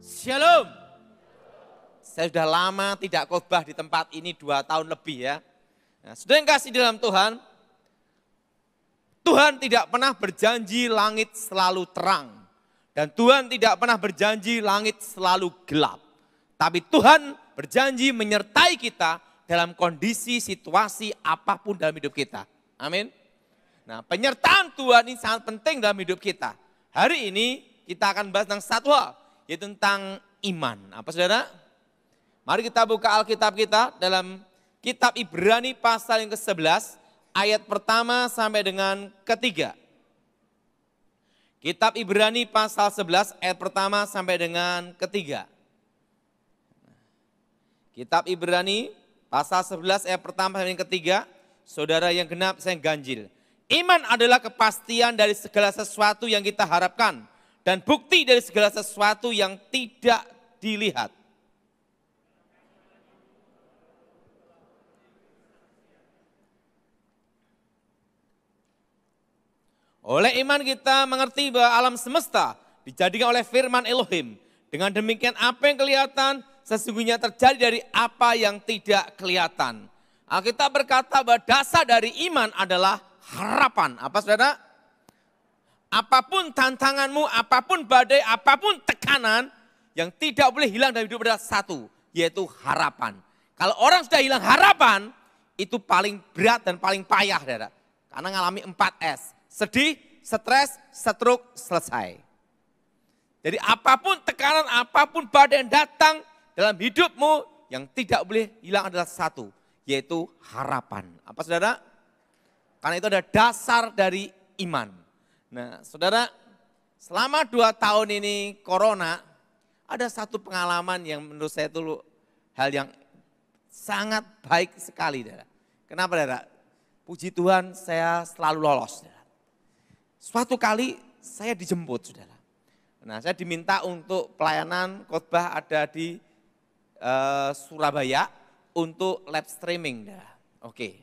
Shalom. Saya sudah lama tidak khotbah di tempat ini 2 tahun lebih ya. Nah, sudah yang kasih dalam Tuhan, Tuhan tidak pernah berjanji langit selalu terang. Dan Tuhan tidak pernah berjanji langit selalu gelap. Tapi Tuhan berjanji menyertai kita dalam kondisi situasi apapun dalam hidup kita. Amin. Nah, penyertaan Tuhan ini sangat penting dalam hidup kita. Hari ini kita akan bahas tentang satu hal, yaitu tentang iman. Apa saudara? Mari kita buka Alkitab kita dalam kitab Ibrani pasal yang ke-11, ayat pertama sampai dengan ketiga. Kitab Ibrani pasal 11 ayat pertama sampai dengan ketiga. Kitab Ibrani pasal 11 ayat pertama sampai dengan ketiga. Saudara yang genap, saya ganjil. Iman adalah kepastian dari segala sesuatu yang kita harapkan. Dan bukti dari segala sesuatu yang tidak dilihat. Oleh iman kita mengerti bahwa alam semesta dijadikan oleh firman Elohim. Dengan demikian apa yang kelihatan sesungguhnya terjadi dari apa yang tidak kelihatan. Alkitab berkata bahwa dasar dari iman adalah harapan. Apa saudara? Apapun tantanganmu, apapun badai, apapun tekanan, yang tidak boleh hilang dari hidup adalah satu, yaitu harapan. Kalau orang sudah hilang harapan, itu paling berat dan paling payah, saudara. Karena ngalami 4S. Sedih, stres, stroke, selesai. Jadi apapun tekanan, apapun badai yang datang dalam hidupmu, yang tidak boleh hilang adalah satu, yaitu harapan. Apa saudara? Karena itu ada dasar dari iman. Nah saudara, selama 2 tahun ini corona, ada satu pengalaman yang menurut saya itu hal yang sangat baik sekali. Saudara. Kenapa saudara? Puji Tuhan saya selalu lolos. Saudara. Suatu kali saya dijemput saudara. Nah saya diminta untuk pelayanan khotbah ada di Surabaya untuk live streaming. Saudara. Oke.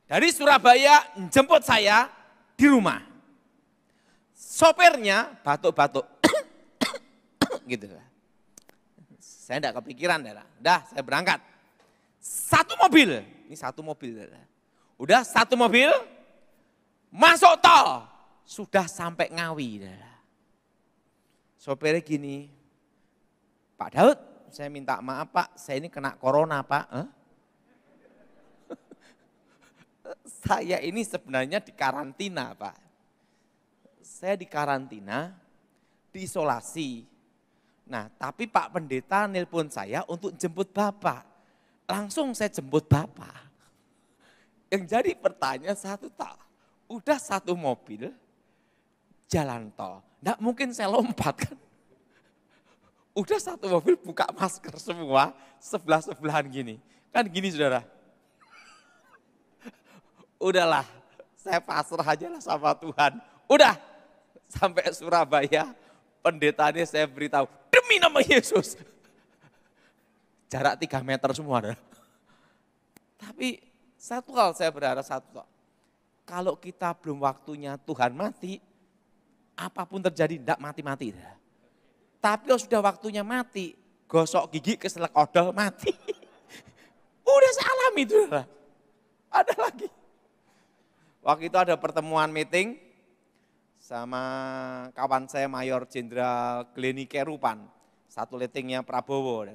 Dari Surabaya jemput saya di rumah. Sopirnya batuk-batuk, gitu. Saya tidak kepikiran, dah saya berangkat. Satu mobil, ini satu mobil. Udah satu mobil, masuk tol, sudah sampai Ngawi. Sopirnya gini, Pak Daud, saya minta maaf Pak, saya ini kena corona Pak. Saya ini sebenarnya di karantina Pak. Saya di karantina, diisolasi. Nah, tapi Pak Pendeta nelpon saya untuk jemput Bapak. Langsung saya jemput Bapak. Yang jadi pertanyaan satu tak, udah satu mobil, jalan tol. Nggak mungkin saya lompat kan. Udah satu mobil buka masker semua, sebelah-sebelahan gini. Kan gini saudara. Udahlah, saya pasrah aja lah sama Tuhan. Udah. Sampai Surabaya, pendetanya saya beritahu, demi nama Yesus. Jarak 3 meter semua. Ada. Tapi satu hal saya berharap satu. Kalau kita belum waktunya Tuhan mati, apapun terjadi tidak mati-mati. Tapi kalau sudah waktunya mati, gosok gigi keselak odol mati. Udah saya alami itu. Ada lagi. Waktu itu ada pertemuan meeting, sama kawan saya Mayor Jenderal Gleni Kerupan, satu letingnya Prabowo.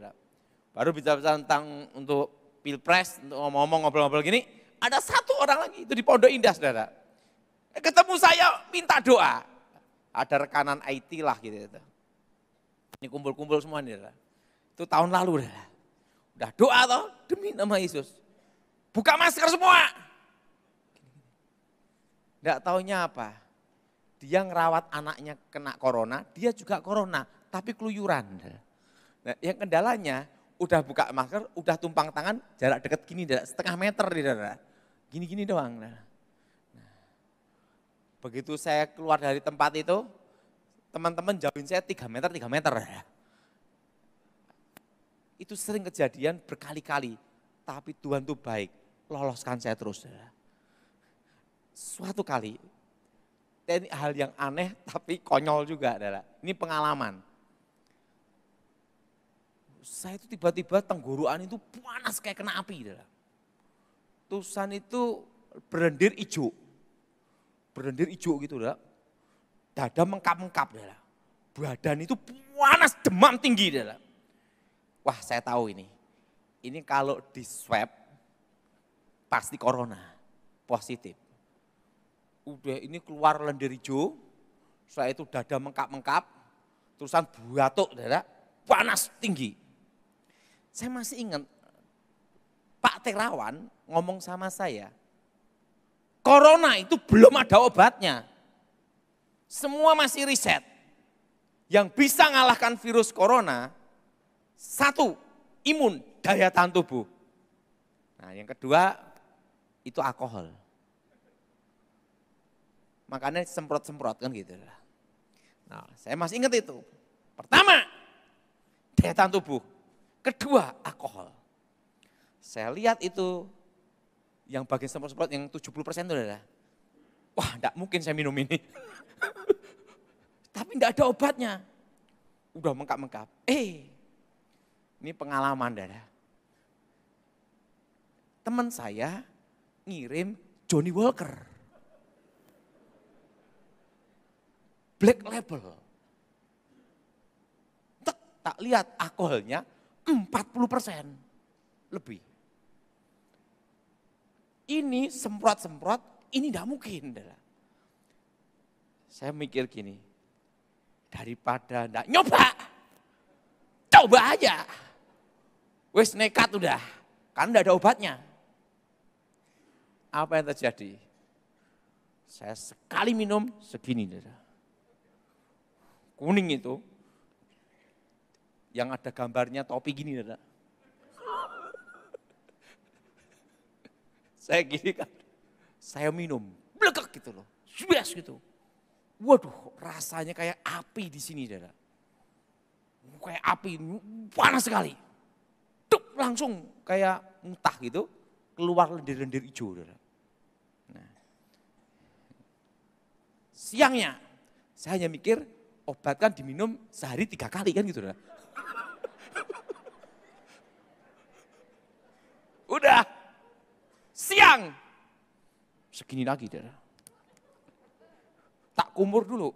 Baru bicara tentang untuk pilpres, untuk ngomong-ngomong ngobrol-ngobrol gini, ada satu orang lagi itu di Pondok Indah saudara. Ketemu saya minta doa, ada rekanan IT lah gitu. Ini kumpul-kumpul semua nih saudara. Itu tahun lalu saudara. Udah doa toh demi nama Yesus. Buka masker semua. Enggak taunya apa. Dia ngerawat anaknya kena corona, dia juga corona, tapi keluyuran. Nah, yang kendalanya udah buka masker, udah tumpang tangan, jarak dekat gini, setengah meter. Gini-gini doang. Nah, begitu saya keluar dari tempat itu, teman-teman jauhin saya 3 meter. Itu sering kejadian berkali-kali, tapi Tuhan tuh baik, loloskan saya terus. Suatu kali, ini hal yang aneh tapi konyol juga adalah, ini pengalaman. Saya itu tiba-tiba tenggorokan itu panas kayak kena api. Tusan itu berlendir hijau. Berlendir hijau gitu. Dada mengkap-mengkap. Badan itu panas, demam tinggi. Wah, saya tahu ini. Ini kalau di swab pasti corona, positif. Udah ini keluar lendir hijau, setelah itu dada mengkap-mengkap, terusan batuk, panas tinggi. Saya masih ingat Pak Terawan ngomong sama saya, corona itu belum ada obatnya. Semua masih riset. Yang bisa ngalahkan virus corona, satu, imun, daya tahan tubuh. Nah yang kedua, itu alkohol. Makanya semprot-semprot kan gitu. Nah saya masih ingat itu. Pertama, daya tahan tubuh. Kedua, alkohol. Saya lihat itu yang bagian semprot-semprot yang 70% itu adalah, wah enggak mungkin saya minum ini. Tapi enggak ada obatnya. Udah mengkap-mengkap. Ini pengalaman teman saya ngirim Johnny Walker. Black Label. Tak lihat alkoholnya 40% lebih. Ini semprot-semprot, ini tidak mungkin. Saya mikir gini, daripada tidak nyoba, coba aja. Wes nekat udah, kan tidak ada obatnya. Apa yang terjadi? Saya sekali minum segini. Kuning itu, yang ada gambarnya topi gini. Saya gini kan, saya minum, blegek gitu loh, suas gitu. Waduh, rasanya kayak api di sini, kayak api, panas sekali. Duk, langsung kayak muntah gitu, keluar lendir-lendir hijau. Nah, siangnya, saya hanya mikir, obat kan diminum sehari 3 kali kan gitu. Udah, siang, segini lagi. Tak kumur dulu,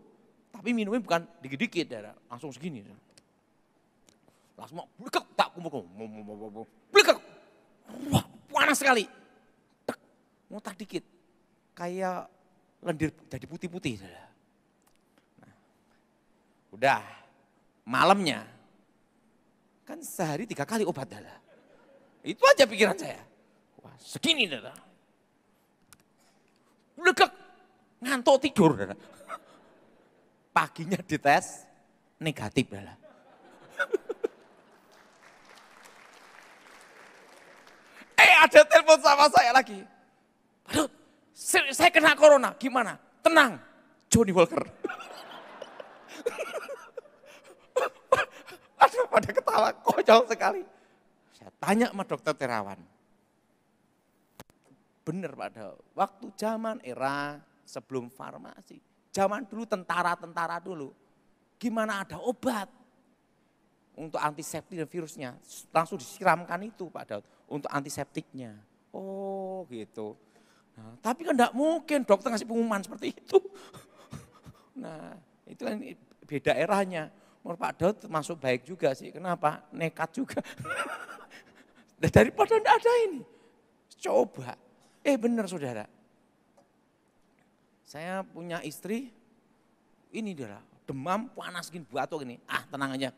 tapi minumnya bukan dikit-dikit, langsung segini. Langsung blekek, tak kumur, blekek, wah panas sekali. Muntah dikit, kayak lendir jadi putih-putih. Nah, udah, malamnya, kan sehari 3 kali obat. Itu aja pikiran saya. Wah, segini. Blekek, ngantuk tidur. Paginya dites, negatif. Ada telepon sama saya lagi. Aduh, saya kena corona, gimana? Tenang, Johnny Walker. Aduh, pada ketawa, konyol sekali. Saya tanya sama dokter Terawan. Benar pada waktu zaman era sebelum farmasi. Zaman dulu tentara-tentara dulu. Gimana ada obat untuk antiseptik dan virusnya. Langsung disiramkan itu Pak Daud untuk antiseptiknya. Oh gitu. Nah, tapi kan enggak mungkin dokter ngasih pengumuman seperti itu. Nah itu kan beda eranya. Menurut Pak Daud termasuk baik juga sih. Kenapa? Nekat juga. Daripada enggak ada ini. Coba. Benar saudara. Saya punya istri, ini dia demam, panas gini, batuk gini. Tenang aja,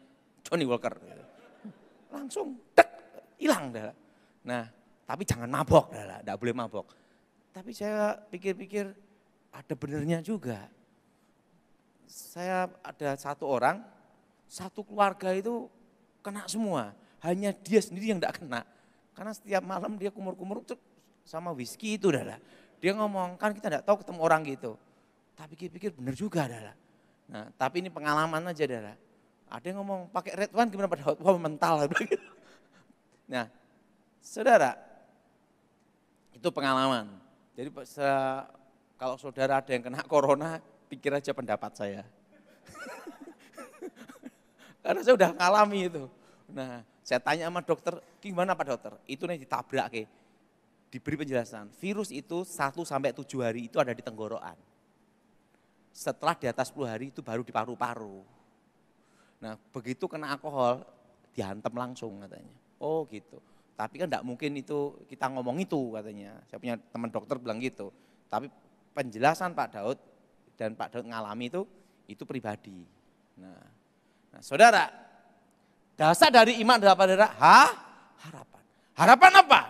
Johnny Walker. Langsung, hilang. Nah, tapi jangan mabok, enggak boleh mabok. Tapi saya pikir-pikir, ada benernya juga. Saya ada satu orang, satu keluarga itu kena semua. Hanya dia sendiri yang enggak kena. Karena setiap malam dia kumur-kumur sama whisky itu. Dia ngomong, kan kita enggak tahu ketemu orang gitu. Tapi pikir-pikir bener juga. Nah, tapi ini pengalaman aja. Ada yang ngomong, pakai red wine gimana pada wah mental. Nah, saudara, itu pengalaman. Jadi kalau saudara ada yang kena corona, pikir aja pendapat saya. Karena saya udah ngalami itu. Nah, saya tanya sama dokter, gimana Pak Dokter? Itu nih ditabrak ke. Diberi penjelasan, virus itu 1-7 hari itu ada di tenggorokan. Setelah di atas 10 hari itu baru di paru-paru. Nah, begitu kena alkohol, dihantam langsung katanya. Oh gitu. Tapi kan enggak mungkin itu kita ngomong itu katanya. Saya punya teman dokter bilang gitu. Tapi penjelasan Pak Daud dan Pak Daud ngalami itu pribadi. Nah, saudara, dasar dari iman adalah apa, saudara? Harapan. Harapan apa?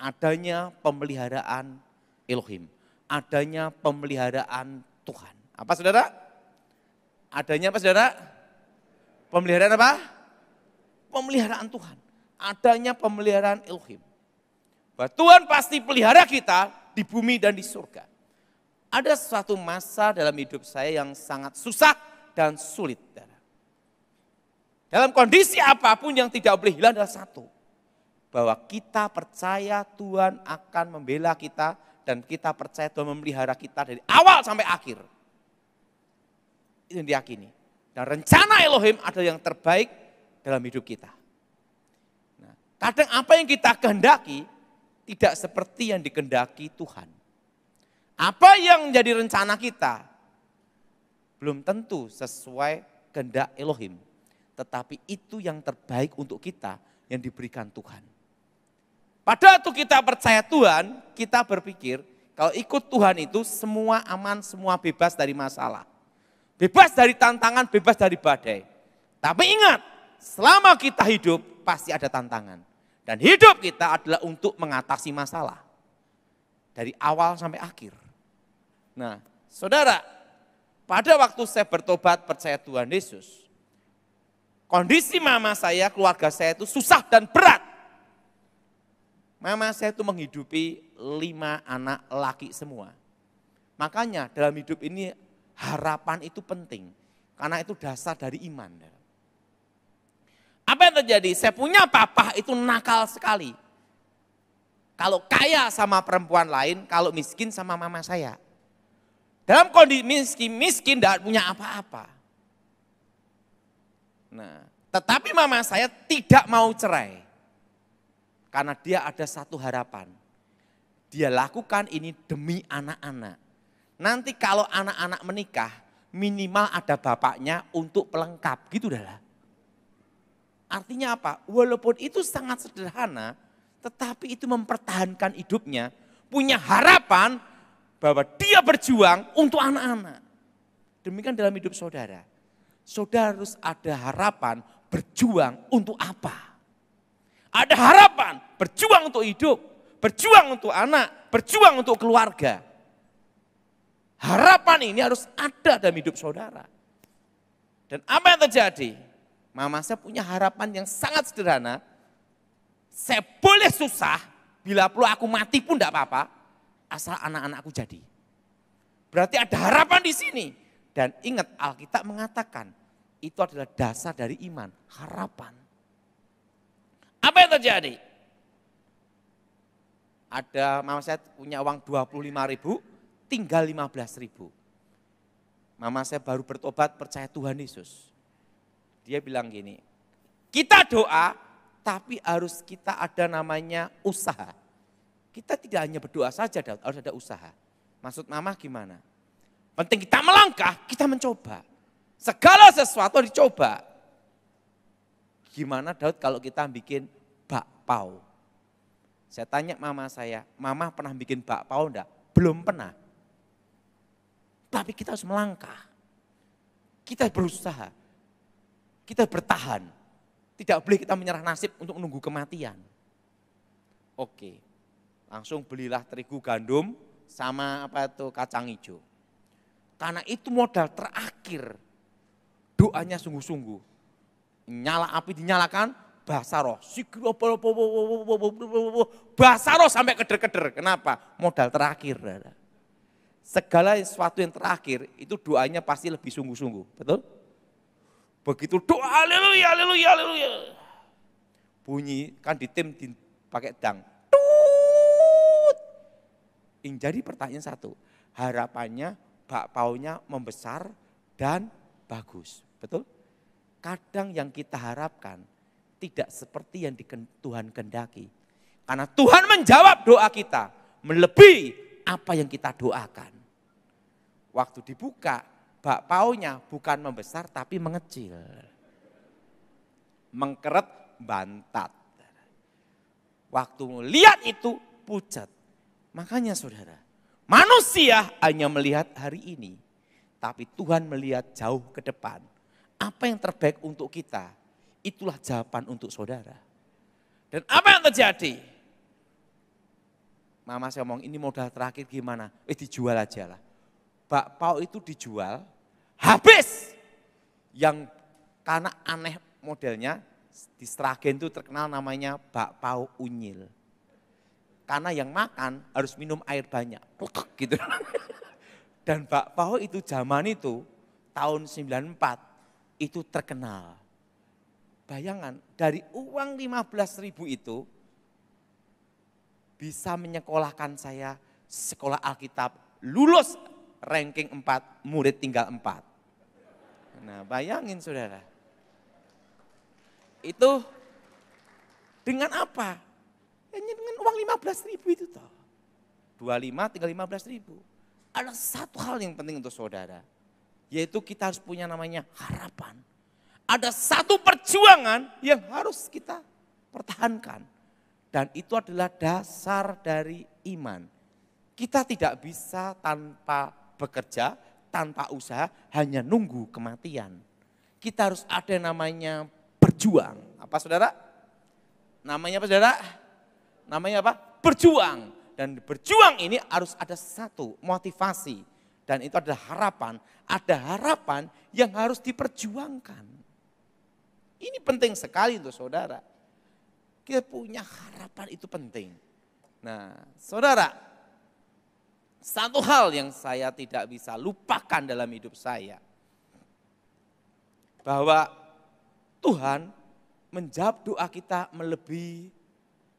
Adanya pemeliharaan Elohim. Adanya pemeliharaan Tuhan. Apa saudara? Adanya apa saudara? Pemeliharaan apa? Pemeliharaan Tuhan. Adanya pemeliharaan Elohim. Bahwa Tuhan pasti pelihara kita di bumi dan di surga. Ada suatu masa dalam hidup saya yang sangat susah dan sulit. Dalam kondisi apapun yang tidak boleh hilang adalah satu. Bahwa kita percaya Tuhan akan membela kita dan kita percaya Tuhan memelihara kita dari awal sampai akhir. Itu yang diyakini. Dan rencana Elohim adalah yang terbaik dalam hidup kita. Nah, kadang apa yang kita kehendaki tidak seperti yang dikehendaki Tuhan. Apa yang menjadi rencana kita belum tentu sesuai kehendak Elohim. Tetapi itu yang terbaik untuk kita yang diberikan Tuhan. Pada waktu kita percaya Tuhan, kita berpikir kalau ikut Tuhan itu semua aman, semua bebas dari masalah. Bebas dari tantangan, bebas dari badai. Tapi ingat, selama kita hidup pasti ada tantangan. Dan hidup kita adalah untuk mengatasi masalah. Dari awal sampai akhir. Nah, saudara, pada waktu saya bertobat percaya Tuhan Yesus, kondisi mama saya, keluarga saya itu susah dan berat. Mama saya itu menghidupi 5 anak laki semua. Makanya dalam hidup ini harapan itu penting. Karena itu dasar dari iman. Apa yang terjadi? Saya punya papa itu nakal sekali. Kalau kaya sama perempuan lain, kalau miskin sama mama saya. Dalam kondisi miskin tidak punya apa-apa. Nah, tetapi mama saya tidak mau cerai. Karena dia ada satu harapan. Dia lakukan ini demi anak-anak. Nanti kalau anak-anak menikah, minimal ada bapaknya untuk pelengkap. Gitu dah lah. Artinya apa? Walaupun itu sangat sederhana, tetapi itu mempertahankan hidupnya. Punya harapan bahwa dia berjuang untuk anak-anak. Demikian dalam hidup saudara. Saudara harus ada harapan berjuang untuk apa? Ada harapan, berjuang untuk hidup, berjuang untuk anak, berjuang untuk keluarga. Harapan ini harus ada dalam hidup saudara. Dan apa yang terjadi? Mama saya punya harapan yang sangat sederhana. Saya boleh susah, bila perlu aku mati pun tidak apa-apa, asal anak-anakku jadi. Berarti ada harapan di sini. Dan ingat Alkitab mengatakan, itu adalah dasar dari iman, harapan. Apa yang terjadi? Ada mama saya punya uang 25.000, tinggal 15.000. Mama saya baru bertobat percaya Tuhan Yesus. Dia bilang gini, kita doa tapi harus kita ada namanya usaha. Kita tidak hanya berdoa saja, harus ada usaha. Maksud mama gimana? Penting kita melangkah, kita mencoba. Segala sesuatu dicoba. Gimana Daud kalau kita bikin bakpao? Saya tanya mama saya, mama pernah bikin bakpao enggak? Belum pernah. Tapi kita harus melangkah. Kita berusaha. Kita bertahan. Tidak boleh kita menyerah nasib untuk menunggu kematian. Oke, langsung belilah terigu gandum sama apa itu kacang hijau. Karena itu modal terakhir. Doanya sungguh-sungguh. Nyala api dinyalakan, bahasa roh. Bahasa roh sampai keder-keder. Kenapa? Modal terakhir. Segala sesuatu yang terakhir itu doanya pasti lebih sungguh-sungguh. Betul? Begitu doa haleluya, haleluya, haleluya. Bunyi kan di tim pakai dang. Tut. Yang jadi pertanyaan satu. Harapannya bakpaunya membesar dan bagus. Betul? Kadang yang kita harapkan tidak seperti yang Tuhan kehendaki. Karena Tuhan menjawab doa kita melebihi apa yang kita doakan. Waktu dibuka, bakpaunya bukan membesar tapi mengecil. Mengkeret bantat. Waktu lihat itu pucat. Makanya saudara, manusia hanya melihat hari ini. Tapi Tuhan melihat jauh ke depan. Apa yang terbaik untuk kita, itulah jawaban untuk saudara. Dan apa yang terjadi? Mama saya ngomong, ini modal terakhir gimana? Dijual aja lah. Bakpao itu dijual, habis. Yang karena aneh modelnya, di Sragen itu terkenal namanya bakpao unyil. Karena yang makan harus minum air banyak, gitu. Dan bakpao itu zaman itu, tahun 94, itu terkenal. Bayangan, dari uang 15.000 itu, bisa menyekolahkan saya sekolah Alkitab, lulus ranking 4, murid tinggal 4. Nah bayangin saudara, itu dengan apa? Hanya dengan uang 15.000 itu toh. 25 tinggal 15.000. Ada satu hal yang penting untuk saudara, yaitu kita harus punya namanya harapan. Ada satu perjuangan yang harus kita pertahankan. Dan itu adalah dasar dari iman. Kita tidak bisa tanpa bekerja, tanpa usaha, hanya nunggu kematian. Kita harus ada namanya berjuang. Apa saudara? Namanya apa saudara? Namanya apa? Berjuang. Dan berjuang ini harus ada satu motivasi. Dan itu adalah harapan. Ada harapan yang harus diperjuangkan. Ini penting sekali untuk saudara. Kita punya harapan itu penting. Nah, saudara, satu hal yang saya tidak bisa lupakan dalam hidup saya. Bahwa Tuhan menjawab doa kita melebihi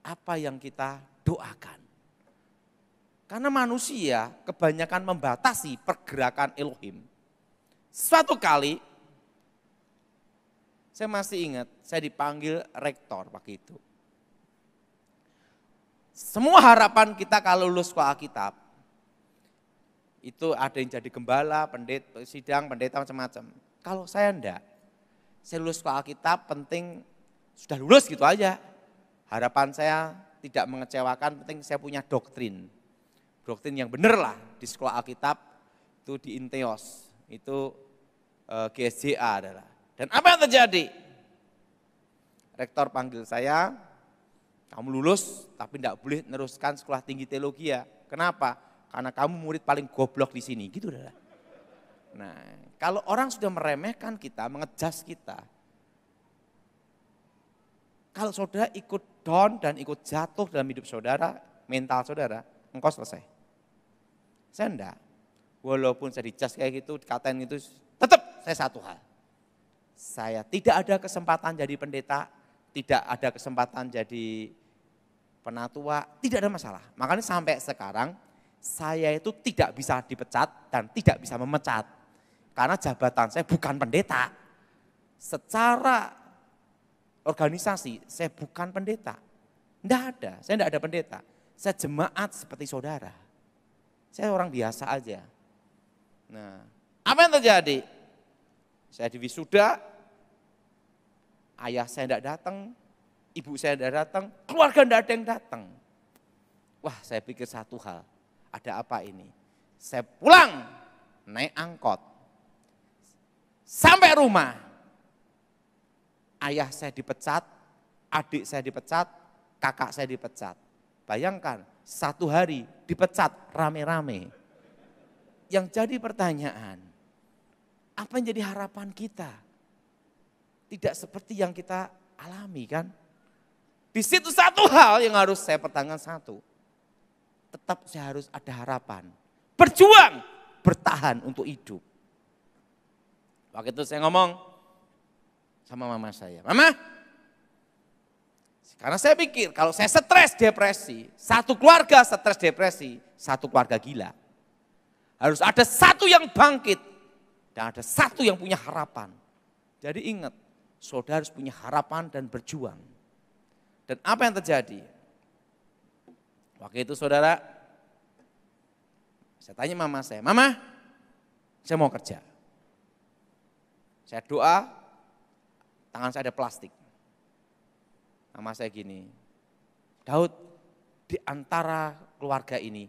apa yang kita doakan. Karena manusia kebanyakan membatasi pergerakan Elohim. Suatu kali, saya masih ingat, saya dipanggil rektor waktu itu. Semua harapan kita kalau lulus sekolah Alkitab, itu ada yang jadi gembala, pendeta, sidang, pendeta macam-macam. Kalau saya enggak, saya lulus sekolah Alkitab penting sudah lulus gitu aja. Harapan saya tidak mengecewakan, penting saya punya doktrin. Doktrin yang benar lah di sekolah Alkitab, itu di Inteos, itu GSJA adalah. Dan apa yang terjadi? Rektor panggil saya, kamu lulus tapi tidak boleh meneruskan sekolah tinggi teologi ya. Kenapa? Karena kamu murid paling goblok di sini, gitu adalah. Nah, kalau orang sudah meremehkan kita, mengejas kita, kalau saudara ikut down dan ikut jatuh dalam hidup saudara, mental saudara, engkau selesai. Saya enggak. Walaupun saya dicas kayak gitu, dikatain gitu, tetap saya satu hal. Saya tidak ada kesempatan jadi pendeta, tidak ada kesempatan jadi penatua, tidak ada masalah. Makanya sampai sekarang saya itu tidak bisa dipecat dan tidak bisa memecat. Karena jabatan saya bukan pendeta. Secara organisasi saya bukan pendeta. Tidak ada, saya tidak ada pendeta. Saya jemaat seperti saudara. Saya orang biasa aja. Nah, apa yang terjadi? Saya diwisuda, ayah saya tidak datang, ibu saya tidak datang, keluarga tidak ada yang datang. Wah, saya pikir satu hal, ada apa ini? Saya pulang, naik angkot, sampai rumah, ayah saya dipecat, adik saya dipecat, kakak saya dipecat. Bayangkan, satu hari dipecat rame-rame. Yang jadi pertanyaan, apa yang jadi harapan kita? Tidak seperti yang kita alami kan? Di situ satu hal yang harus saya pertahankan satu. Tetap saya harus ada harapan. Berjuang, bertahan untuk hidup. Waktu itu saya ngomong sama mama saya, Mama, karena saya pikir kalau saya stres depresi, satu keluarga stres depresi, satu keluarga gila. Harus ada satu yang bangkit dan ada satu yang punya harapan. Jadi ingat, saudara harus punya harapan dan berjuang. Dan apa yang terjadi? Waktu itu saudara, saya tanya mama saya, "Mama, saya mau kerja." Saya doa, tangan saya ada plastik. Mama saya gini, "Daud, di antara keluarga ini,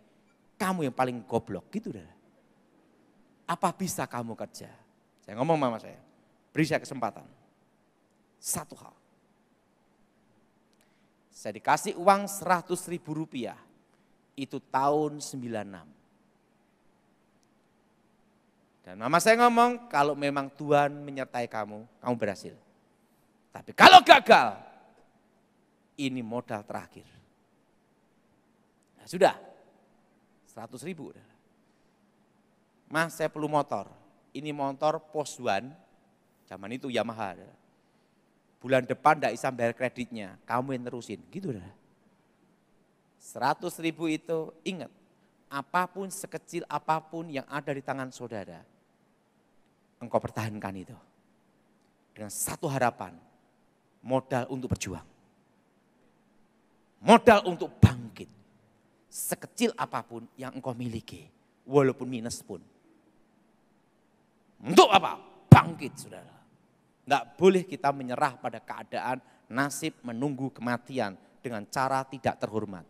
kamu yang paling goblok." Gitu dah. "Apa bisa kamu kerja?" Saya ngomong mama saya, "Beri saya kesempatan." Satu hal. Saya dikasih uang 100.000 rupiah. Itu tahun 96. Dan mama saya ngomong, "Kalau memang Tuhan menyertai kamu, kamu berhasil. Tapi kalau gagal, ini modal terakhir." Nah, sudah, 100.000. "Mas, saya perlu motor. Ini motor Poswan, zaman itu Yamaha. Bulan depan tidak bisa bayar kreditnya, kamu yang terusin." Gitu dah. 100.000 itu, ingat, apapun sekecil apapun yang ada di tangan saudara, engkau pertahankan itu. Dengan satu harapan, modal untuk berjuang. Modal untuk bangkit. Sekecil apapun yang engkau miliki, walaupun minus pun. Untuk apa? Bangkit, saudara. Enggak boleh kita menyerah pada keadaan nasib menunggu kematian dengan cara tidak terhormat.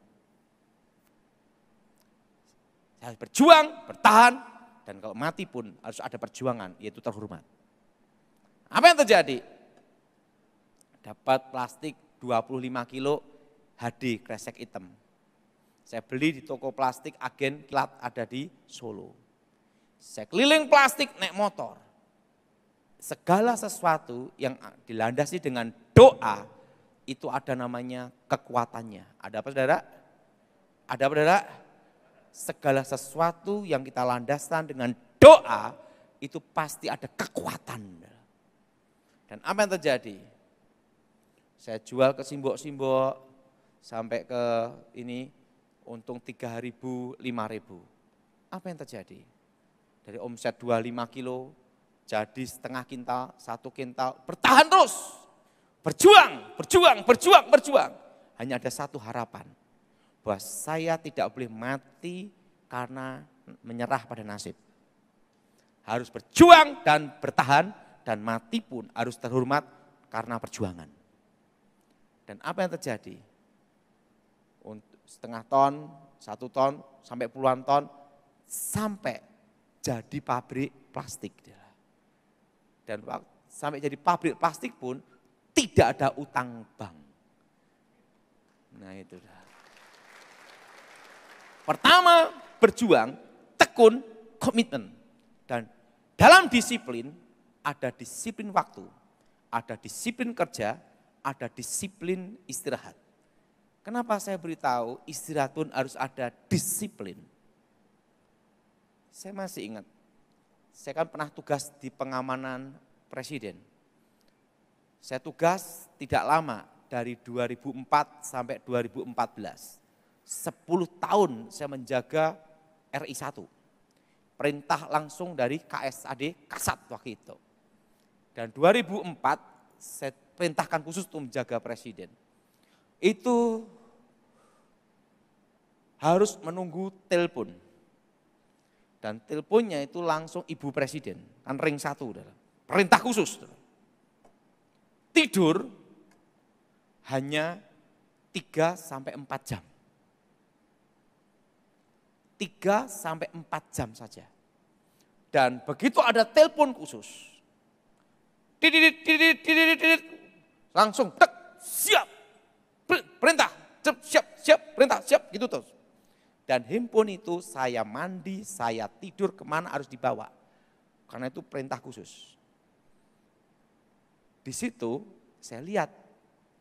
Saya harus berjuang, bertahan, dan kalau mati pun harus ada perjuangan, yaitu terhormat. Apa yang terjadi? Dapat plastik 25 kilo HD kresek hitam. Saya beli di toko plastik Agen Kilat ada di Solo. Saya keliling plastik naik motor. Segala sesuatu yang dilandasi dengan doa, itu ada namanya kekuatannya. Ada apa saudara? Ada apa saudara? Segala sesuatu yang kita landaskan dengan doa, itu pasti ada kekuatan. Dan apa yang terjadi? Saya jual ke simbok-simbok, sampai ke ini, untung 3.000, 5.000. Apa yang terjadi? Dari omset 25 kilo, jadi setengah kintal, 1 kintal, bertahan terus. Berjuang, berjuang, berjuang, berjuang. Hanya ada satu harapan, bahwa saya tidak boleh mati karena menyerah pada nasib. Harus berjuang dan bertahan, dan mati pun harus terhormat karena perjuangan. Dan apa yang terjadi? Untuk setengah ton, 1 ton, sampai puluhan ton, sampai jadi pabrik plastik. Dan sampai jadi pabrik plastik pun tidak ada utang bank. Nah itu dah. Pertama berjuang, tekun, komitmen. Dan dalam disiplin, ada disiplin waktu, ada disiplin kerja, ada disiplin istirahat. Kenapa saya beritahu istirahat pun harus ada disiplin? Saya masih ingat, saya kan pernah tugas di pengamanan presiden. Saya tugas tidak lama, dari 2004 sampai 2014. 10 tahun saya menjaga RI 1. Perintah langsung dari KSAD Kasat waktu itu. Dan 2004 saya perintahkan khusus untuk menjaga presiden. Itu harus menunggu telepon. Dan teleponnya itu langsung ibu presiden, kan ring 1. Perintah khusus. Tidur hanya 3 sampai 4 jam. 3 sampai 4 jam saja. Dan begitu ada telepon khusus, langsung tek, siap, perintah, siap, siap, perintah, siap, gitu terus. Dan handphone itu saya mandi, saya tidur kemana harus dibawa. Karena itu perintah khusus. Di situ saya lihat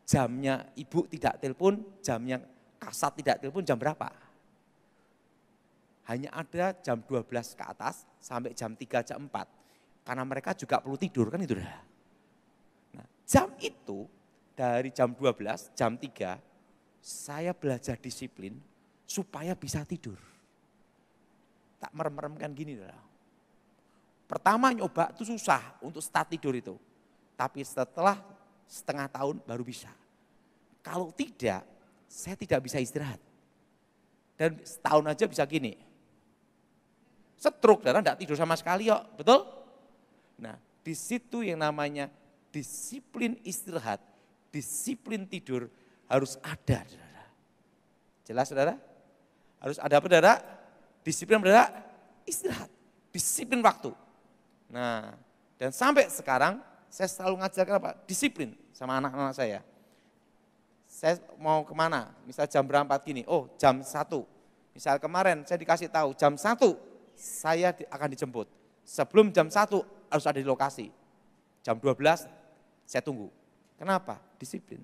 jamnya ibu tidak telepon, jamnya Kasat tidak telepon jam berapa. Hanya ada jam 12 ke atas sampai jam 3, jam 4. Karena mereka juga perlu tidur kan itu dah. Nah, jam itu dari jam 12, jam 3 saya belajar disiplin supaya bisa tidur. Tak merem-meremkan gini dah. Pertama nyoba itu susah untuk start tidur itu. Tapi setelah setengah tahun baru bisa. Kalau tidak, saya tidak bisa istirahat. Dan setahun aja bisa gini. Stroke, tidak tidur sama sekali kok, betul? Nah, di situ yang namanya disiplin istirahat, disiplin tidur harus ada, saudara. Jelas, saudara? Harus ada apa, saudara? Disiplin, saudara, istirahat, disiplin waktu. Nah, dan sampai sekarang saya selalu ngajarkan apa? Disiplin sama anak-anak saya. Saya mau kemana? Misal jam berapa gini, oh jam 1. Misal kemarin saya dikasih tahu jam 1 saya akan dijemput. Sebelum jam 1 harus ada di lokasi. Jam 12 saya tunggu. Kenapa? Disiplin.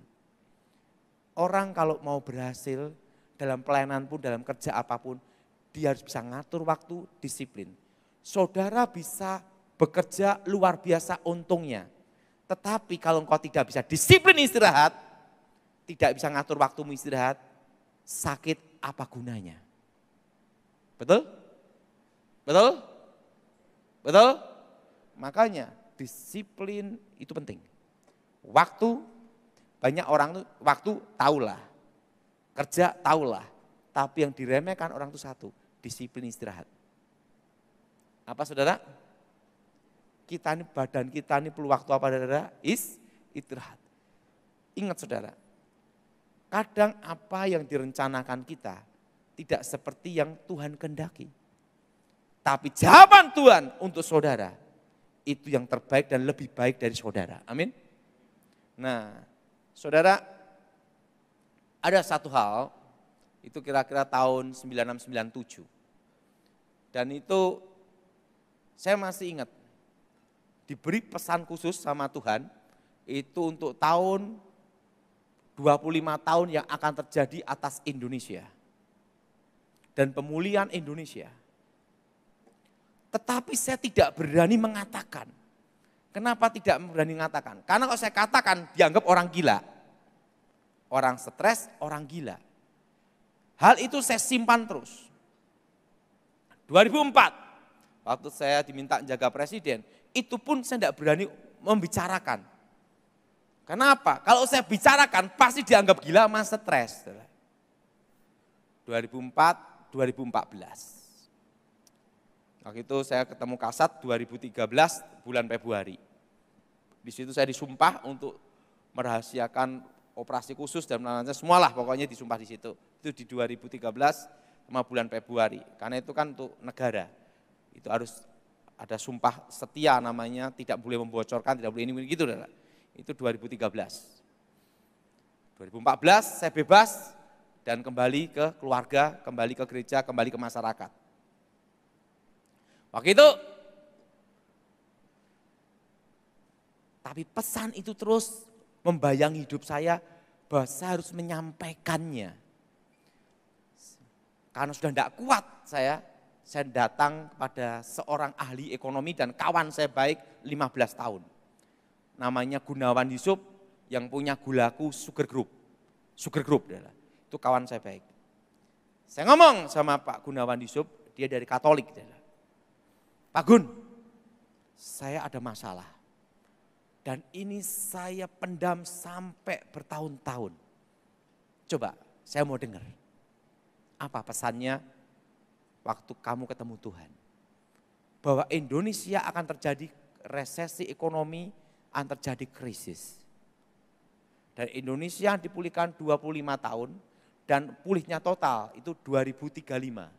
Orang kalau mau berhasil dalam pelayanan pun, dalam kerja apapun, dia harus bisa ngatur waktu, disiplin. Saudara bisa bekerja luar biasa untungnya. Tetapi kalau engkau tidak bisa disiplin istirahat, tidak bisa ngatur waktumu istirahat, sakit apa gunanya? Betul? Betul? Betul? Makanya disiplin itu penting. Waktu, banyak orang tuh waktu tahulah, kerja tahulah, tapi yang diremehkan orang itu satu, disiplin istirahat. Apa saudara? Kita ini, badan kita ini perlu waktu apa saudara? Istirahat. Ingat saudara, kadang apa yang direncanakan kita tidak seperti yang Tuhan kehendaki. Tapi jawaban Tuhan untuk saudara itu yang terbaik dan lebih baik dari saudara. Amin. Nah, saudara, ada satu hal, itu kira-kira tahun 9697. Dan itu saya masih ingat, diberi pesan khusus sama Tuhan, itu untuk tahun 25 tahun yang akan terjadi atas Indonesia. Dan pemulihan Indonesia. Tetapi saya tidak berani mengatakan. Kenapa tidak berani mengatakan? Karena kalau saya katakan dianggap orang gila. Orang stres, orang gila. Hal itu saya simpan terus. 2004, waktu saya diminta jaga presiden, itu pun saya tidak berani membicarakan. Kenapa? Kalau saya bicarakan pasti dianggap gila sama stres. 2004, 2014. Waktu itu saya ketemu Kasat 2013 bulan Februari. Di situ saya disumpah untuk merahasiakan operasi khusus dan lain-lain, semualah pokoknya disumpah di situ. Itu di 2013 sama bulan Februari. Karena itu kan untuk negara. Itu harus ada sumpah setia namanya, tidak boleh membocorkan, tidak boleh ini gitu. Itu 2013. 2014 saya bebas dan kembali ke keluarga, kembali ke gereja, kembali ke masyarakat. Waktu itu, tapi pesan itu terus membayangi hidup saya bahwa saya harus menyampaikannya. Karena sudah tidak kuat saya datang kepada seorang ahli ekonomi dan kawan saya baik 15 tahun. Namanya Gunawan Yusuf yang punya Gulaku Sugar Group. Sugar Group adalah, itu kawan saya baik. Saya ngomong sama Pak Gunawan Yusuf, dia dari Katolik adalah. Pak Gun, saya ada masalah. Dan ini saya pendam sampai bertahun-tahun. Coba, saya mau dengar. Apa pesannya waktu kamu ketemu Tuhan? Bahwa Indonesia akan terjadi resesi ekonomi, akan terjadi krisis. Dan Indonesia dipulihkan 25 tahun dan pulihnya total itu 2035.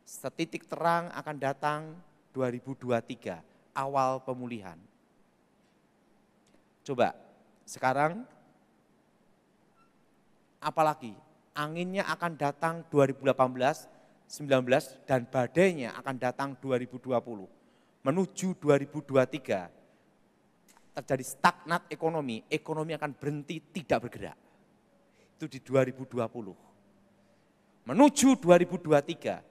Setitik terang akan datang 2023, awal pemulihan. Coba, sekarang apalagi anginnya akan datang 2018, 19 dan badainya akan datang 2020. Menuju 2023 terjadi stagnat ekonomi, ekonomi akan berhenti tidak bergerak. Itu di 2020. Menuju 2023,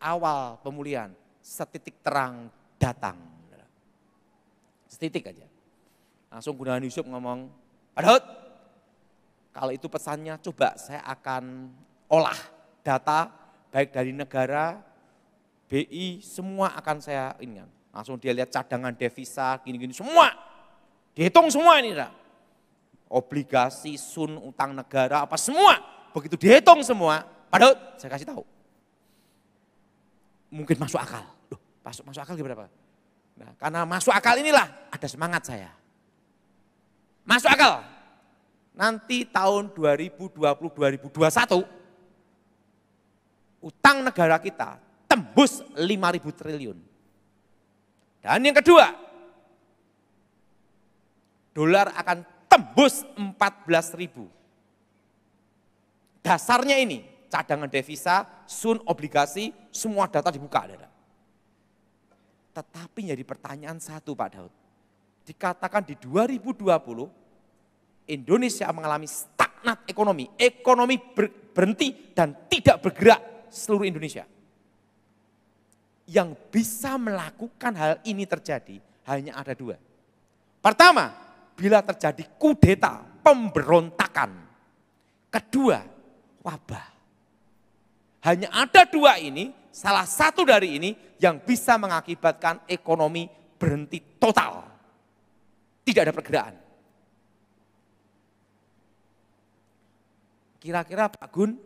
awal pemulihan, setitik terang datang. Setitik aja. Langsung Gunawan Yusuf ngomong, Pak Daud, kalau itu pesannya coba saya akan olah data, baik dari negara, BI, semua akan saya ingat. Langsung dia lihat cadangan devisa, gini-gini, semua. Dihitung semua ini, saudara. Obligasi, sun, utang negara, apa semua. Begitu dihitung semua, Pak Daud, saya kasih tahu. Mungkin masuk akal. Loh, masuk akal berapa? Nah, karena masuk akal inilah ada semangat saya. Masuk akal. Nanti tahun 2020-2021, utang negara kita tembus 5.000 triliun. Dan yang kedua, dolar akan tembus 14.000. Dasarnya ini, cadangan devisa, sun, obligasi, semua data dibuka. Tetapi jadi pertanyaan satu Pak Daud. Dikatakan di 2020, Indonesia mengalami stagnat ekonomi. Ekonomi berhenti dan tidak bergerak seluruh Indonesia. Yang bisa melakukan hal ini terjadi hanya ada dua. Pertama, bila terjadi kudeta, pemberontakan. Kedua, wabah. Hanya ada dua ini, salah satu dari ini yang bisa mengakibatkan ekonomi berhenti total. Tidak ada pergerakan. Kira-kira Pak Gun,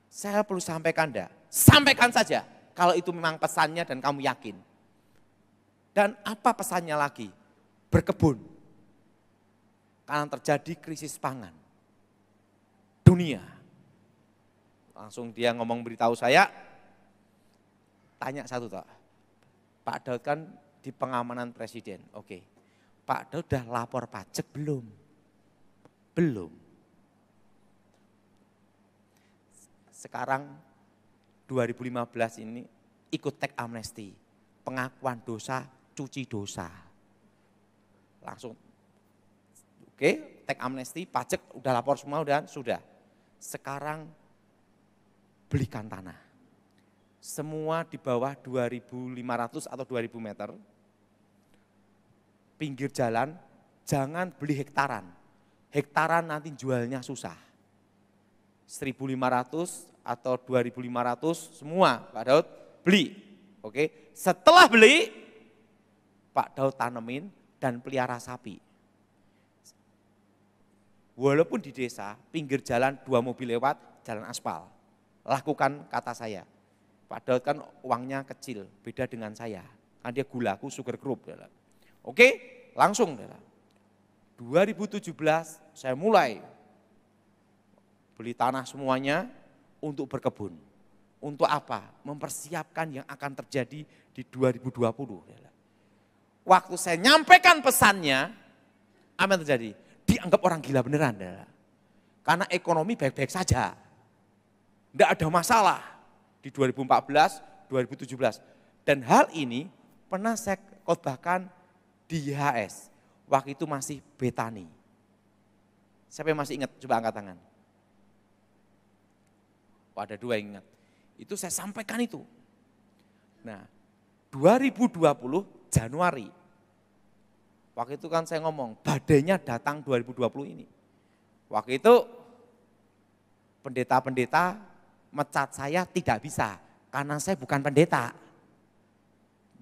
saya perlu sampaikan enggak? Sampaikan saja kalau itu memang pesannya dan kamu yakin. Dan apa pesannya lagi? Berkebun. Karena terjadi krisis pangan. Dunia. Langsung dia ngomong beritahu saya, tanya satu toh. Pak Daud kan di pengamanan presiden, oke. Pak Daud udah lapor pajak belum? Belum. Sekarang 2015 ini ikut teks amnesti, pengakuan dosa, cuci dosa. Langsung, oke, teks amnesti, pajak udah lapor semua, sudah. Sekarang belikan tanah. Semua di bawah 2.500 atau 2.000 meter, pinggir jalan, jangan beli hektaran. Hektaran nanti jualnya susah. 1.500 atau 2.500 semua Pak Daud beli. Oke, setelah beli Pak Daud tanemin dan pelihara sapi. Walaupun di desa pinggir jalan 2 mobil lewat, jalan aspal. Lakukan kata saya. Pak Daud kan uangnya kecil, beda dengan saya. Kan dia gulaku sugar group. Oke, langsung. 2017 saya mulai beli tanah semuanya untuk berkebun. Untuk apa? Mempersiapkan yang akan terjadi di 2020. Waktu saya nyampaikan pesannya, apa yang terjadi? Dianggap orang gila beneran. Karena ekonomi baik-baik saja. Tidak ada masalah di 2014, 2017. Dan hal ini pernah saya khotbahkan di YHS. Waktu itu masih Betani. Siapa yang masih ingat? Coba angkat tangan. Ada 2 yang ingat. Itu saya sampaikan itu. Nah, 2020 Januari. Waktu itu kan saya ngomong, badainya datang 2020 ini. Waktu itu pendeta-pendeta mecat saya tidak bisa, karena saya bukan pendeta.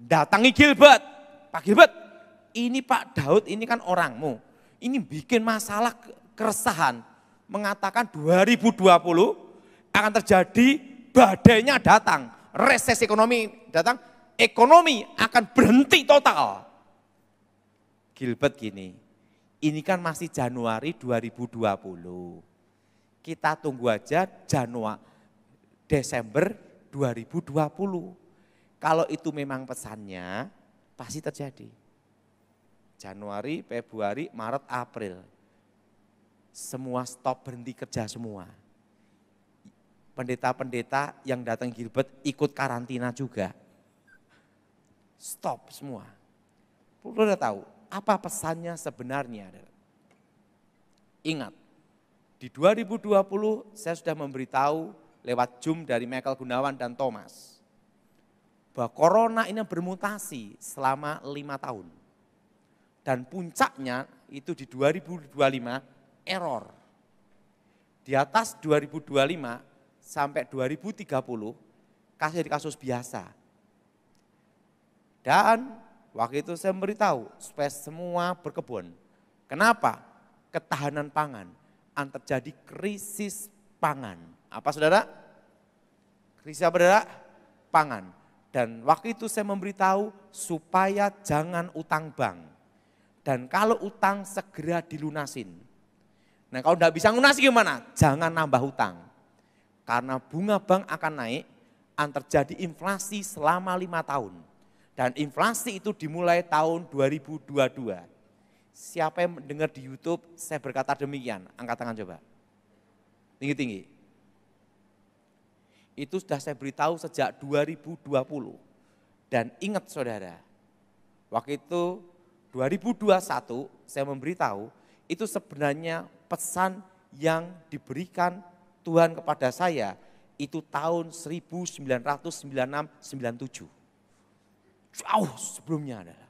Datangi Gilbert, Pak Gilbert, ini Pak Daud ini kan orangmu. Ini bikin masalah keresahan, mengatakan 2020 akan terjadi badainya datang, resesi ekonomi datang, ekonomi akan berhenti total. Gilbert gini, ini kan masih Januari 2020. Kita tunggu aja Desember 2020. Kalau itu memang pesannya, pasti terjadi. Januari, Februari, Maret, April. Semua stop, berhenti kerja semua. Pendeta-pendeta yang datang Gilbert ikut karantina juga. Stop semua. Perlu udah tahu apa pesannya sebenarnya. Ingat, di 2020 saya sudah memberitahu lewat Zoom dari Michael Gunawan dan Thomas. Bahwa corona ini bermutasi selama 5 tahun. Dan puncaknya itu di 2025 error. Di atas 2025 sampai 2030 kasus biasa. Dan waktu itu saya memberitahu supaya semua berkebun. Kenapa? Ketahanan pangan akan terjadi krisis pangan. Apa saudara? Krisis apa saudara? Pangan. Dan waktu itu saya memberitahu supaya jangan utang bank. Dan kalau utang segera dilunasin. Nah kalau tidak bisa lunasi gimana? Jangan nambah utang. Karena bunga bank akan naik, akan terjadi inflasi selama 5 tahun. Dan inflasi itu dimulai tahun 2022. Siapa yang mendengar di YouTube, saya berkata demikian. Angkat tangan coba. Tinggi-tinggi. Itu sudah saya beritahu sejak 2020. Dan ingat saudara, waktu itu 2021 saya memberitahu, itu sebenarnya pesan yang diberikan Tuhan kepada saya, itu tahun 1996-97. Jauh sebelumnya adalah.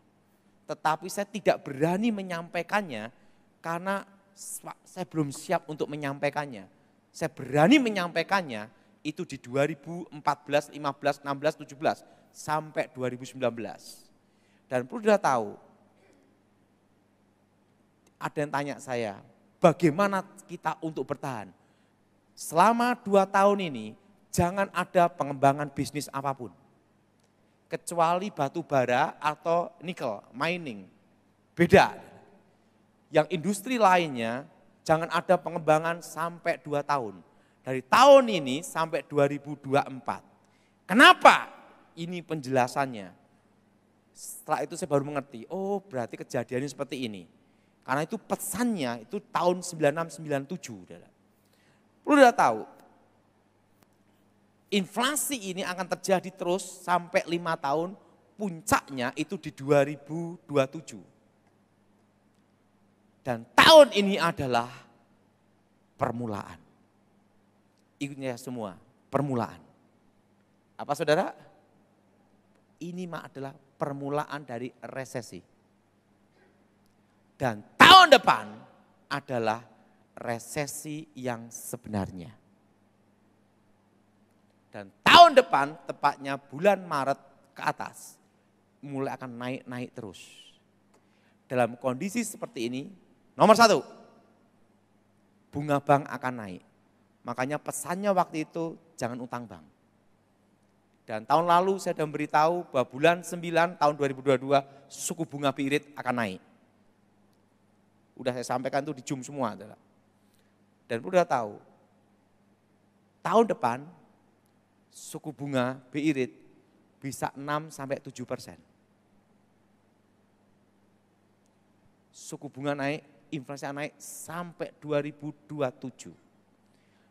Tetapi saya tidak berani menyampaikannya karena saya belum siap untuk menyampaikannya. Saya berani menyampaikannya itu di 2014, 15, 16, 17 sampai 2019. Dan perlu kita tahu, ada yang tanya saya, bagaimana kita untuk bertahan? Selama 2 tahun ini jangan ada pengembangan bisnis apapun. Kecuali batu bara atau nikel, mining. Beda. Yang industri lainnya jangan ada pengembangan sampai 2 tahun. Dari tahun ini sampai 2024. Kenapa? Ini penjelasannya. Setelah itu saya baru mengerti, oh berarti kejadiannya seperti ini. Karena itu pesannya itu tahun 96-97. Perlu kita tahu, inflasi ini akan terjadi terus sampai 5 tahun, puncaknya itu di 2027. Dan tahun ini adalah permulaan. Ikutnya semua, permulaan. Apa saudara? Ini adalah permulaan dari resesi. Dan tahun depan adalah resesi yang sebenarnya. Dan tahun depan, tepatnya bulan Maret ke atas, mulai akan naik-naik terus. Dalam kondisi seperti ini, nomor 1, bunga bank akan naik. Makanya pesannya waktu itu jangan utang bank. Dan tahun lalu saya sudah memberitahu bahwa bulan 9 tahun 2022 suku bunga BI Rate akan naik. Udah saya sampaikan itu di Zoom semua. Dan udah tahu, tahun depan suku bunga BI Rate bisa 6-7%. Suku bunga naik, inflasi naik sampai 2027.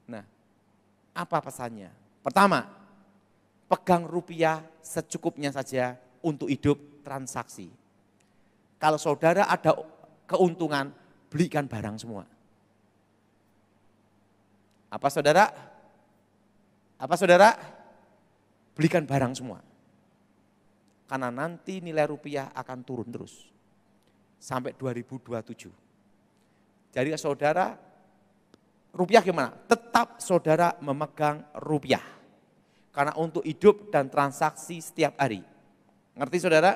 Nah, apa pesannya? Pertama, pegang rupiah secukupnya saja untuk hidup transaksi. Kalau saudara ada keuntungan, belikan barang semua. Apa saudara? Apa saudara? Belikan barang semua. Karena nanti nilai rupiah akan turun terus. Sampai 2027. Jadi saudara, rupiah gimana? Tetap saudara memegang rupiah. Karena untuk hidup dan transaksi setiap hari. Ngerti saudara?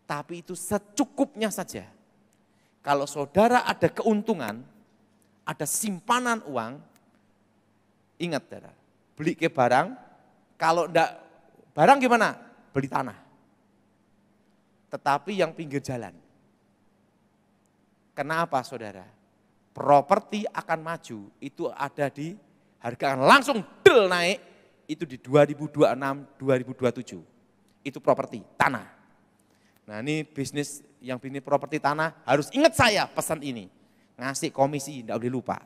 Tapi itu secukupnya saja. Kalau saudara ada keuntungan, ada simpanan uang, ingat saudara, beli ke barang, kalau enggak barang gimana? Beli tanah. Tetapi yang pinggir jalan. Kenapa saudara? Properti akan maju, itu ada di harga akan langsung del naik, itu di 2026-2027. Itu properti, tanah. Nah ini bisnis yang bisnis properti tanah harus ingat saya pesan ini. Ngasih komisi, tidak boleh lupa.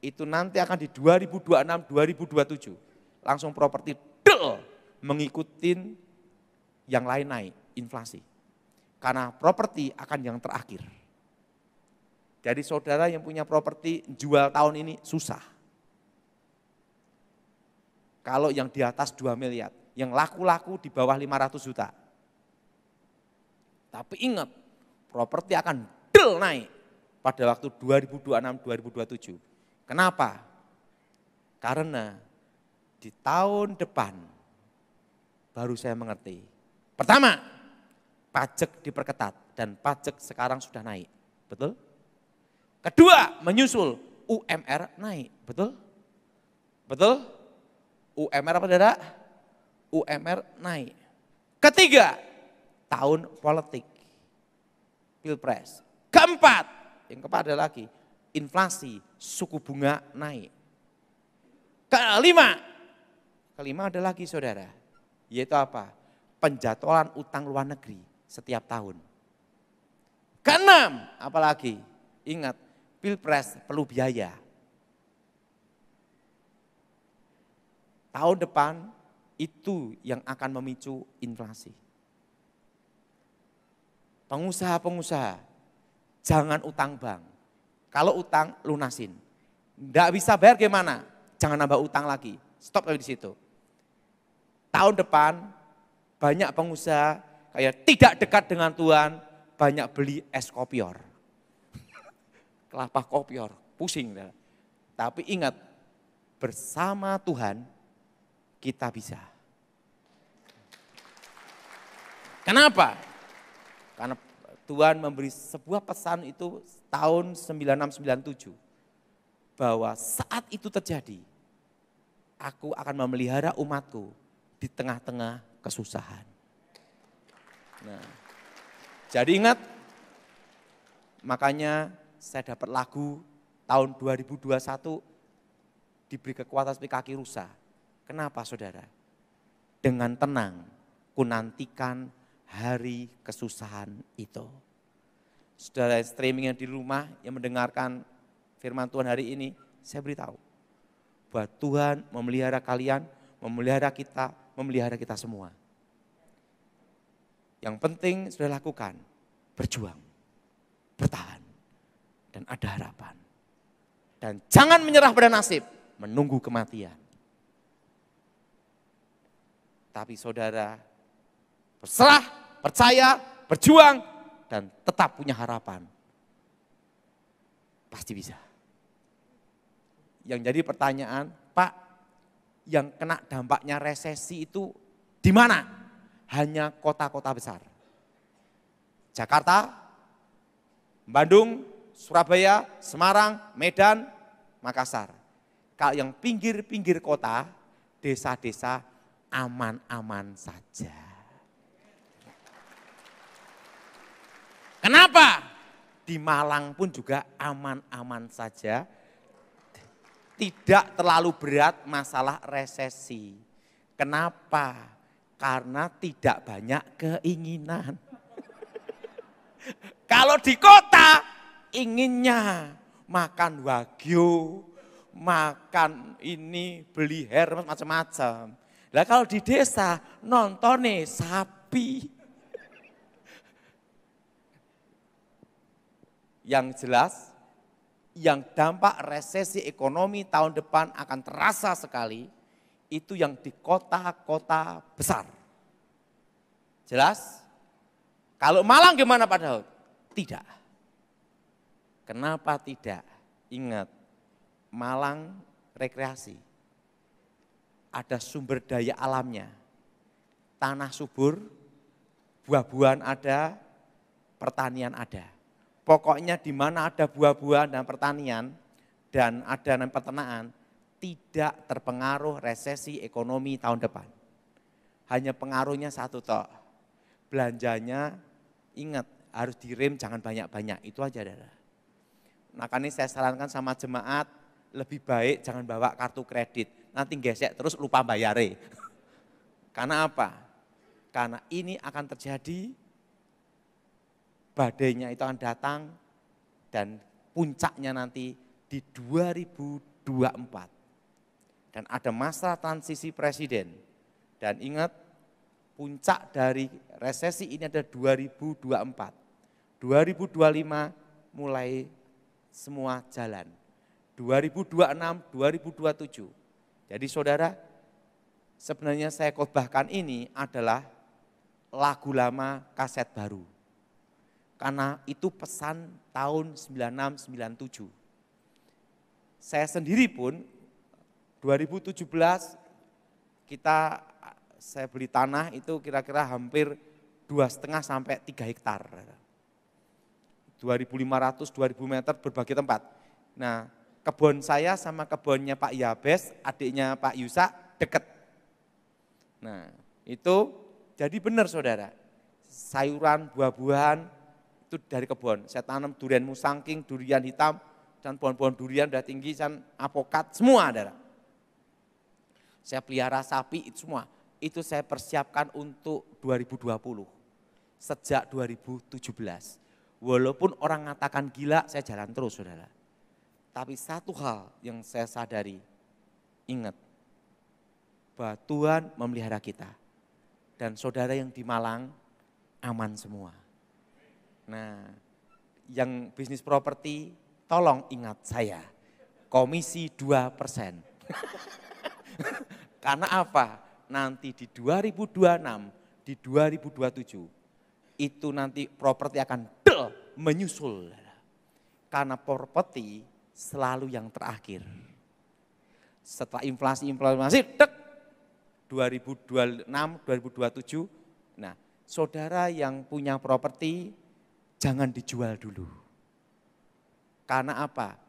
Itu nanti akan di 2026-2027. Langsung properti del mengikutin yang lain naik, inflasi. Karena properti akan yang terakhir. Jadi saudara yang punya properti jual tahun ini susah. Kalau yang di atas 2 miliar, yang laku-laku di bawah 500 juta. Tapi ingat, properti akan del naik pada waktu 2026-2027. Kenapa? Karena di tahun depan baru saya mengerti. Pertama, pajak diperketat. dan pajak sekarang sudah naik. Betul? Kedua, menyusul UMR naik. Betul? Betul? UMR apa saudara? UMR naik. Ketiga, tahun politik. Pilpres. Keempat, yang keempat ada lagi, inflasi, suku bunga naik. Kelima ada lagi saudara, yaitu apa? Penjadwalan utang luar negeri setiap tahun. Keenam, apalagi? Ingat, Pilpres perlu biaya. Tahun depan itu yang akan memicu inflasi. Pengusaha-pengusaha, jangan utang bank. Kalau utang, lunasin. Tidak bisa bayar gimana? Jangan nambah utang lagi. Stop di situ. Tahun depan, banyak pengusaha kayak tidak dekat dengan Tuhan, banyak beli es kopior. Kelapa kopior, pusing. Tapi ingat, bersama Tuhan kita bisa. Kenapa? Karena Tuhan memberi sebuah pesan itu tahun 9697. Bahwa saat itu terjadi, aku akan memelihara umatku di tengah-tengah kesusahan. Nah, jadi ingat, makanya saya dapat lagu tahun 2021 diberi kekuatan seperti kaki rusa. Kenapa saudara? Dengan tenang ku nantikan hari kesusahan itu. Saudara streaming yang di rumah yang mendengarkan firman Tuhan hari ini, saya beritahu bahwa Tuhan memelihara kalian, memelihara kita semua. Yang penting sudah lakukan, berjuang, bertahan, dan ada harapan. Dan jangan menyerah pada nasib, menunggu kematian. Tapi saudara berserah, percaya, berjuang, dan tetap punya harapan. Pasti bisa. Yang jadi pertanyaan, Pak, yang kena dampaknya resesi itu di mana? Hanya kota-kota besar. Jakarta, Bandung, Surabaya, Semarang, Medan, Makassar. Kalau yang pinggir-pinggir kota, desa-desa aman-aman saja. Kenapa? Di Malang pun juga aman-aman saja. Tidak terlalu berat masalah resesi. Kenapa? Karena tidak banyak keinginan. Kalau di kota inginnya makan wagyu, makan ini, beli Hermes macam-macam. Lah kalau di desa nontonnya sapi. Yang jelas, yang dampak resesi ekonomi tahun depan akan terasa sekali, itu yang di kota-kota besar. Jelas? Kalau Malang gimana Pak Daud? Tidak. Kenapa tidak? Ingat, Malang rekreasi. Ada sumber daya alamnya. Tanah subur, buah-buahan ada, pertanian ada. Pokoknya di mana ada buah-buahan dan pertanian dan ada peternakan, tidak terpengaruh resesi ekonomi tahun depan. Hanya pengaruhnya satu tok. Belanjanya ingat harus direm jangan banyak-banyak, itu aja Saudara. Makanya saya sarankan sama jemaat lebih baik jangan bawa kartu kredit. Nanti gesek terus lupa bayare. Karena apa? Karena ini akan terjadi, badainya itu akan datang dan puncaknya nanti di 2024. Dan ada masa transisi presiden. Dan ingat, puncak dari resesi ini ada 2024. 2025 mulai semua jalan. 2026, 2027. Jadi saudara, sebenarnya saya khotbahkan ini adalah lagu lama kaset baru. Karena itu pesan tahun 96-97. Saya sendiri pun 2017 saya beli tanah itu kira-kira hampir 2,5 sampai 3 hektar. 2.500, 2.000 meter berbagai tempat. Nah, kebun saya sama kebunnya Pak Yabes, adiknya Pak Yusa, deket. Nah, itu jadi benar saudara, sayuran, buah-buahan itu dari kebun. Saya tanam durian musangking, durian hitam, dan pohon-pohon durian udah tinggi, dan apokat, semua saudara. Saya pelihara sapi, itu semua. Itu saya persiapkan untuk 2020, sejak 2017. Walaupun orang mengatakan gila, saya jalan terus saudara. Tapi satu hal yang saya sadari, ingat, bahwa Tuhan memelihara kita. Dan saudara yang di Malang, aman semua. Nah, yang bisnis properti, tolong ingat saya, komisi 2%. Karena apa? Nanti di 2026, di 2027, itu nanti properti akan menyusul. Karena properti selalu yang terakhir. Setelah inflasi, 2026, 2027, nah saudara yang punya properti jangan dijual dulu. Karena apa?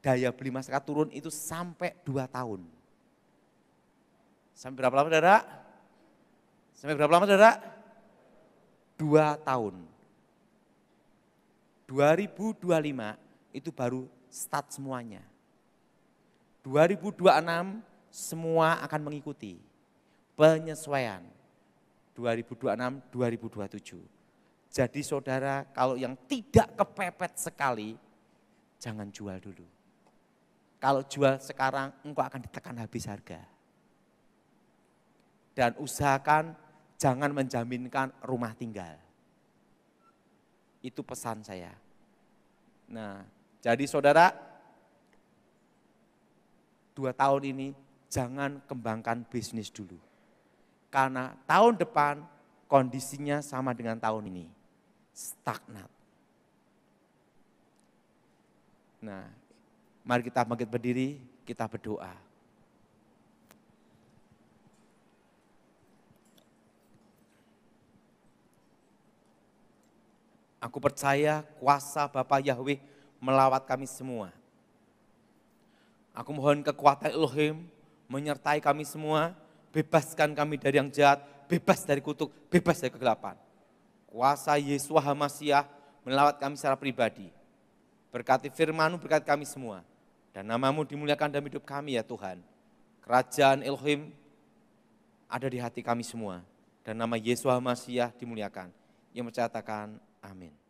Daya beli masyarakat turun itu sampai 2 tahun. Sampai berapa lama saudara? Sampai berapa lama saudara? 2 tahun. 2025 itu baru start semuanya. 2026 semua akan mengikuti penyesuaian 2026-2027. Jadi saudara kalau yang tidak kepepet sekali, jangan jual dulu. Kalau jual sekarang engkau akan ditekan habis harga. Dan usahakan jangan menjaminkan rumah tinggal. Itu pesan saya. Nah, jadi saudara, 2 tahun ini jangan kembangkan bisnis dulu. Karena tahun depan kondisinya sama dengan tahun ini, stagnat. Nah, mari kita bangkit berdiri, kita berdoa. Aku percaya kuasa Bapa Yahweh melawat kami semua. Aku mohon kekuatan Elohim menyertai kami semua, bebaskan kami dari yang jahat, bebas dari kutuk, bebas dari kegelapan. Kuasa Yesua HaMasiah melawat kami secara pribadi. Berkati firman-Mu, berkati kami semua. Dan nama-Mu dimuliakan dalam hidup kami ya Tuhan. Kerajaan Elohim ada di hati kami semua. Dan nama Yesua HaMasiah dimuliakan. Yang menyatakan amin.